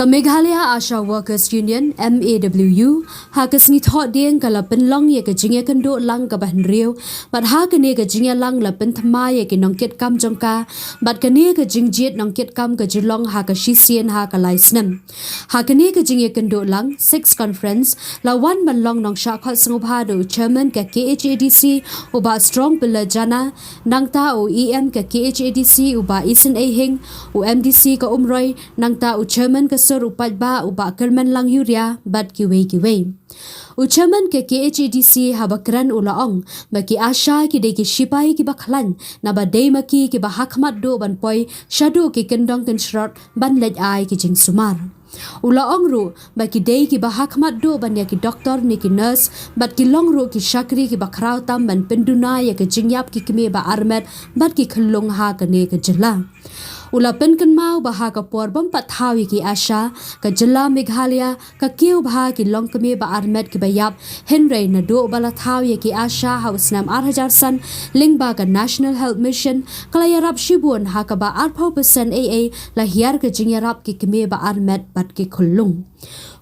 Meghalaya Asha Workers Union MAWU hakasngi thot ding kala penlong ye ke jinge kendo lang ka ban riu bat ha kene ke jinge lang la pen thma ye ke nongket kam jongka bat kene ke jingjet nongket kam ke jilong ha ka shisien ha ka laisnem ha kene ke jinge kendo lang 6 conference la wan ban long nong sha khat sngobha do chairman ka KHADC uba strong pila jana nangta o EM ka KHADC uba isen a hing o MDC ka umroi nangta o chairman ka upat ba uba kerman lang yuria bat kiwe Ucaman ke KHADC habakran ulaong baki asha ki de ki shipai ki baklan na ba de maki ki ba hakmat do ban poi shadu ki kendong ken shrot ban lej ai ki jing sumar ulaong ru baki de ki ba hakmat do ban ya ki doktor ni ki nurse bat ki long ru ki shakri ki bakrau tam ban penduna ya ki jingyap ki kime ba armet bat ki khlung ha ka ne ka jela Ula pen kan mau baha ka porbam pathawi ki asha ka jilla Meghalaya ka kiu baha ki long kami ba armet ki bayap henry na do bala thawi ki asha hausnam 8,000 san lingba ka National Health Mission kalayarap shibun ha ka ba 8% AA la hiar ka jingyarap ki kami ba armet bat ki khulung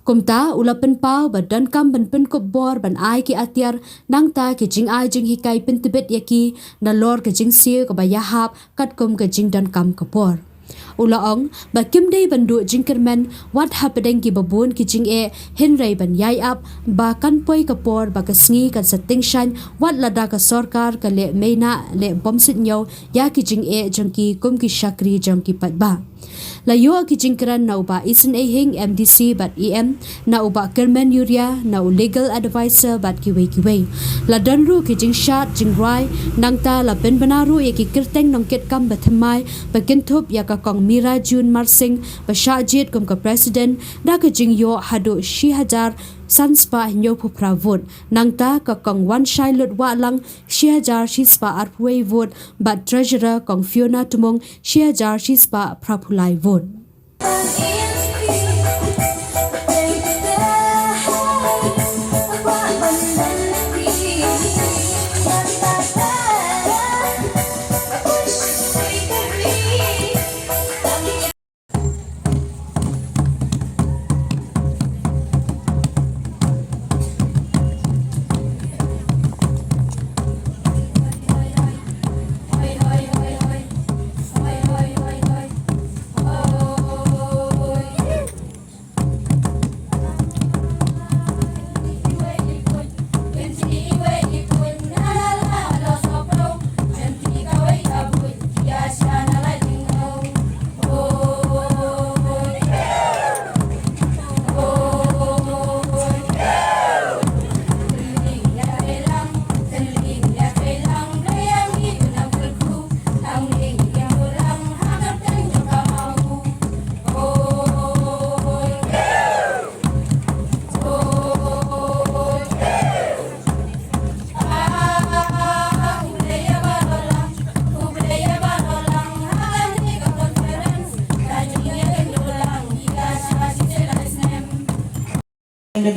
Kumta ulapan pau badan kam ban pen ko bor ban ai ki atiar nangta ki jing ai jing hikai pen tibet yaki na lor ka jing siu ka bayahap kat kum ka jing dan kam ka bor Ulaong ba kim dei ban du jing kermen wat hapedeng ki babun ki jing e henry ban yai up ba kan poi ka por ba ka sngi kan setting shan wat lada ka sarkar ka le meina le bomsit nyaw ya ki jing e jong ki kum ki shakri jong ki pat ba Layo ki jingkran na uba isen a hing MDC bat EM na uba kermen yuria na legal advisor bat kiwe la danru ki jing shat jing rai nangta la pen banaru ye ki kirteng nongket kam bathmai bakinthop ya ka kong mira jun marsing ba shajit kum ka president da ka jing yo hadu shi hajar sanspa nyo phupra vote nangta ka kong wan shai lut wa lang shi hajar shi spa arpwei vote bat treasurer kong Fiona Tumong shi hajar shi spa prapulai vote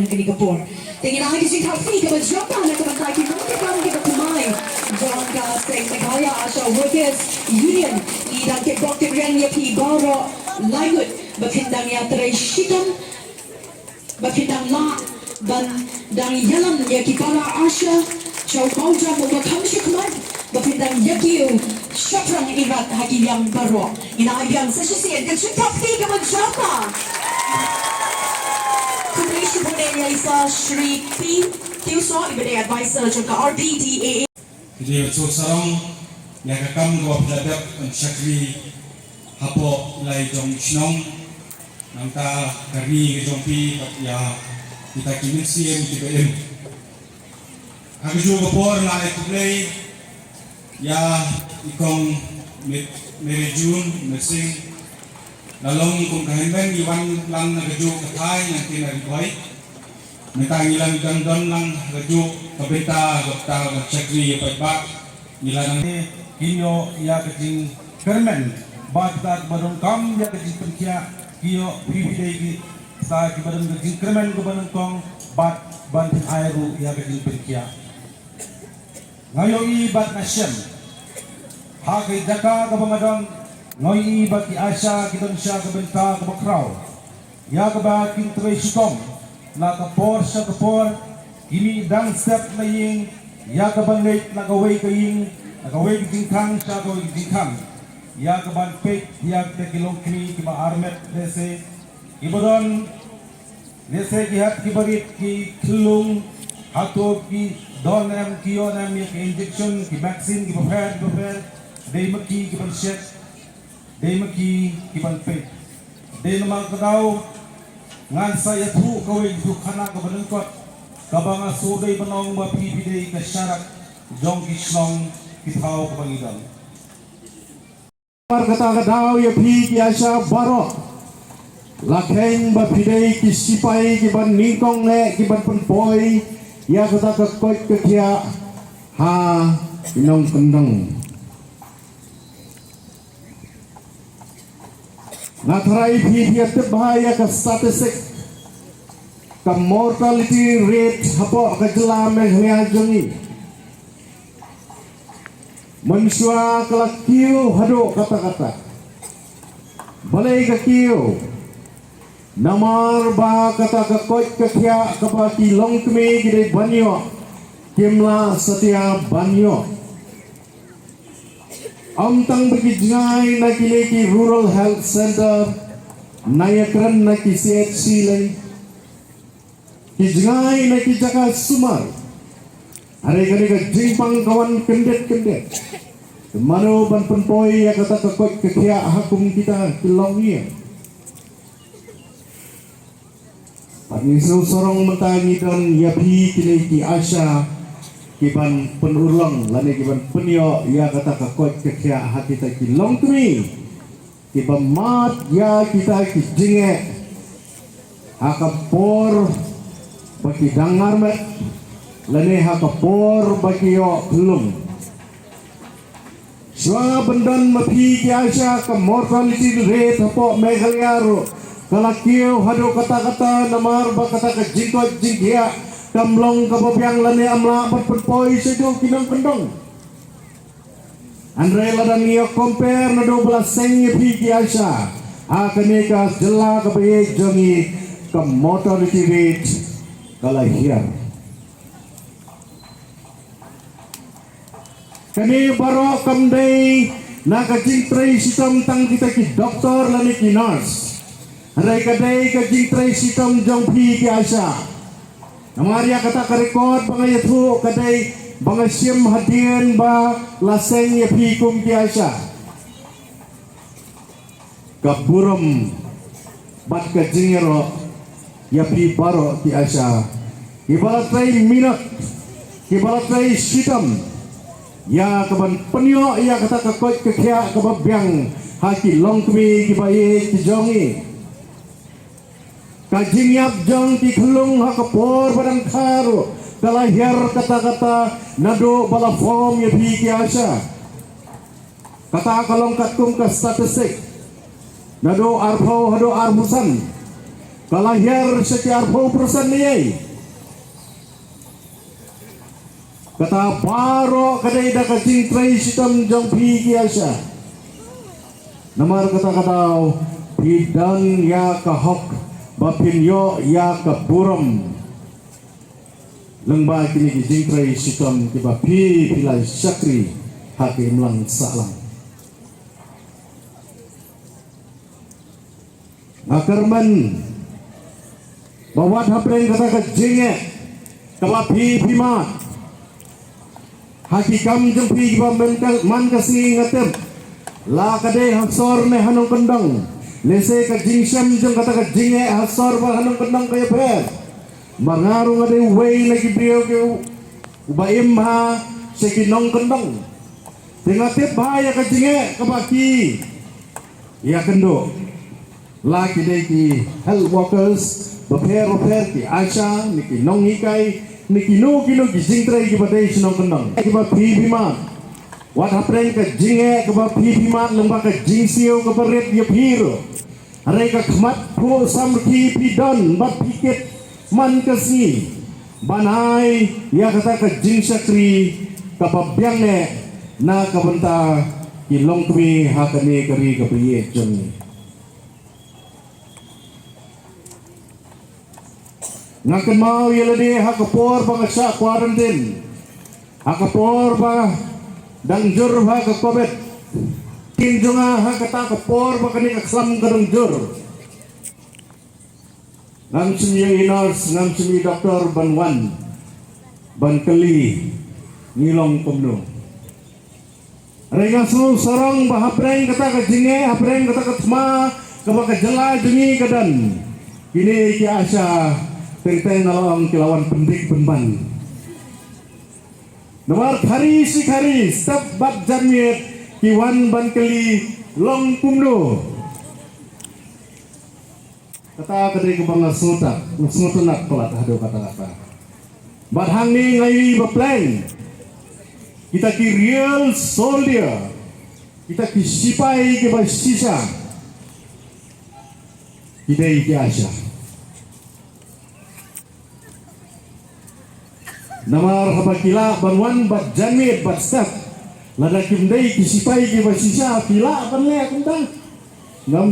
Negeri Gapur. Dengan lagi sih kafi ke berjumpa nak kementai kita kan kita kumai. John Gasing Meghalaya Asha Workers Union ni dan ke Dr. Rian Yapi Baro Lagut berkendang ya terishikam berkendang la dan yalam ya ki para Asha Chow Pauja membakam shikman berkendang yakiu syaprang irat haki yang baru. Ina yang sesisi dan kafi ke berjumpa. Kumisi Bunenya Isa Shri P. Tiuso Ibadai Advisor Jangka RDDAA. Jadi sarong yang kakam dua pejabat pensyakri hapo ilai jong shnong nangta kami jong pi ya kita kimin siem TPM. Aku juga por lalai tublei ya ikong merejun mersing Lalong kung kahinben iwan lang nagajuk katay ng tinaribay. Metang ilang gandon lang nagajuk kabita gopta nagsyakri ipagba. Nila nang Kinyo ya kajing kermen bagdag barong kam ya kajing perkia kiyo pibidai ki sa kibarang kajing kermen ko barong kong bat bantin airu ya kajing perkia. Ngayon ibat na siyem Hagay daka kabangadang Ngoy ibat ki asya kitong siya kabenta kabakraw ya kaba king tre shikom na kapor sa kapor kini dang step na ying ya kaban late na gaway kaying na gaway jingkang sa gaway jingkang ya kaban pek ya te kilong kini kiba armet dese ibadon dese ki hat ki bagit ki khulung hato ki don em ki on em ki injection ki vaccine ki bafad dei maki ki ban shet dei maki ki ban pek dei nama kadau ngan saya tu kawin tu khana ka banengkot kabanga sodai banong ba pipidei ka syarak jong kisnong kithau ka bangidang par kata kadau ya phi kiasa baro lakheng ba pidei ki sipai ki ban ningkong le ki ban penpoi ya kata ka koi ka kia ha inong kendang Natharai phi bahaya ke statistik ke mortality rate hapo ke jelam yang jongi manusia kelak kiu hado kata-kata balai ke kiu namar ba kata ke koi ke kia ke baki long kemi gede banyo kimla setia banyo Amtang bagi jengai na ki rural health center nayakran na ki CHC lai ki jengai na ki jaka sumar are gani ka jingpang kawan kendet mano ban penpoi ya kata kakot kekia hakum kita kilongnya Panisu sorong mentangi dan yapi kini ki asya kiban penulang lani kiban penyo ya kata kakot kekia hati kita kilong tumi kiban mat ya kita ki jinge hakapor bagi dangar met lani hakapor bagi yo belum Swa bendan mapi ki asya ke mortality rate hapo megaliaro kalakio hado kata-kata namar ba kata ke jingkot jingkia kamlong kababyang lani amla berpoi sedo kinang kendong Andre ladang iyo compare na 12 sengi piki asya akane ka jela kabaye jongi ka mortality rate kalahir kani baro kamdai na ka jingtray sitam tang kita ki doktor lani ki nurse Andre kadai ka jingtray sitam jong piki asya Namaria kata ka record bangay yathu kadai bangay siyam hadian ba laseng ya pikum kiasa kaburum bat ka jingero ya pi baro kiasa ibaratay minat ibaratay sitam ya kaban penyo ya kata ka koit ka kya kababyang haki longkmi kibaye kijongi Kajing yap jang ti khulung hakapor barang kharu kalahir kata-kata nado bala form ya bi kiasa kata kalong katkum ka statistik nado arpho hado armusan kalahir sekian persen ni kata baro kadai da kajing tray sitam jang bi kiasa namar kata-kata bidang ya kahok Bapinyo ya kaburam lengba kini kijingtray sitam kiba pi pilai syakri haki imlang salang ngakarman bawat hapreng kata kajinge kaba pi pimat haki kam jempi kiba man kasi ngatem la kade hasor ne hanong kendang Lese ka jingsam jeng kata ka jinge hasor ba hanong kendang kaya per mangarung ade way lagi brio ke ubaim ha sekinong kendang tingatip bahaya ka jinge kabaki ya kendo laki de ki health workers beper ki asha niki nong hikai niki no kino ki jingtrai ki badai sinong kendang ki ba pi bima Wat hapren ka jinge ka ba pipimat lembah ka jingsio ka beret ya piro. Are ka khmat pho samki pidon bat pikit man kasni. Banai ya kata ka jingsakri ka pabyang ne na ka benta kilong kami hakane kari ka priye jong. Ngakan mau ia ladi hakapor bang asya quarantine. Hakapor bang dangjur bang ke COVID. Kinjunga hakata kapor bang kani kakslam kadangjur. Ngam sumi inos ngam sumi doktor banwan ban keli ngilong kumno. Rega su sarong bahapreng kata kajinge hapreng kata katma kabaka jela jengi kadan. Kini ki asya tenteng nalong kilawan pendik penban. Nomor hari si hari step bat janmiet kiwan ban keli long kumno. Kata kadri kebangga sutak pelat hado kata-kata. Badhang ni ngai baplang. Kita ki real soldier. Kita ki sipai ke basisa. Kita iki asya. Namar habakila banwan bat janmit bat step. Lada kimdai ki sipai ke basisa kila ban le akundang. Ngam